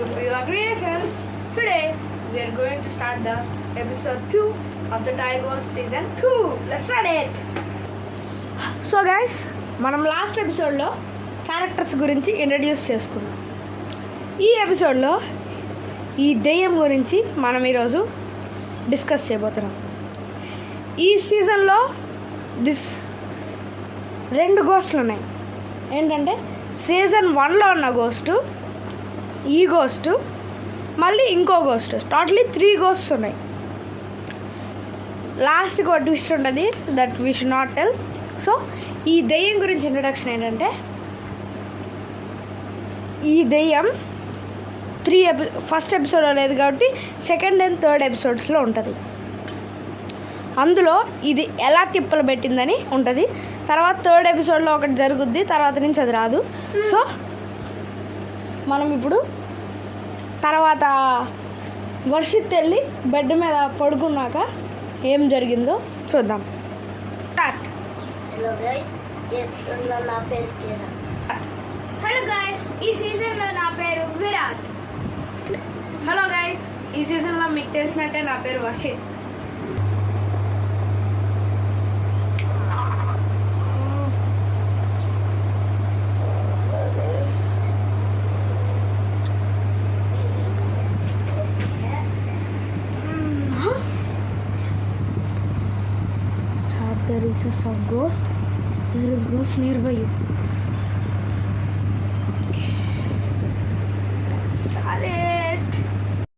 welcome to your creations. Today we are going to start the episode 2 of the Tigers season 2. Let's start it. So guys, మనం last ఎపిసోడ్లో characters గురించి introduce చేసుకున్నాం. ఈ ఎపిసోడ్లో ఈ దెయ్యం గురించి మనం ఈరోజు డిస్కస్ చేయబోతున్నాం. ఈ సీజన్లో రెండు గోస్ట్లు ఉన్నాయి. ఏంటంటే సీజన్ 1లో ఉన్న గోస్ట్, ఈ గోస్ట్, మళ్ళీ ఇంకో గోస్ట్. టోటలీ 3 గోస్ట్స్ ఉన్నాయి. లాస్ట్కి ఒక ట్విస్ట్ ఉంటుంది, that we should not tell. So ఈ దెయ్యం గురించి ఇంట్రడక్షన్ ఏంటంటే, ఈ దెయ్యం ఫస్ట్ ఎపిసోడ్లో లేదు కాబట్టి సెకండ్ అండ్ థర్డ్ ఎపిసోడ్స్లో ఉంటుంది. అందులో ఇది ఎలా తిప్పలు పెట్టిందని ఉంటుంది. తర్వాత థర్డ్ ఎపిసోడ్లో ఒకటి జరుగుద్ది, తర్వాత నుంచి అది రాదు. సో మనం ఇప్పుడు తర్వాత వర్షిత్ వెళ్ళి బెడ్ మీద పడుకున్నాక ఏం జరిగిందో చూద్దాం. స్టార్ట్. హలో గైస్, నా పేరు కిరణ్. హలో గైస్, ఈ సీజన్లో నా పేరు విరాట్. హలో గైస్, ఈ సీజన్లో మీకు తెలిసినట్టే నా పేరు Varshith. There is a soft ghost. There is ghost nearby you.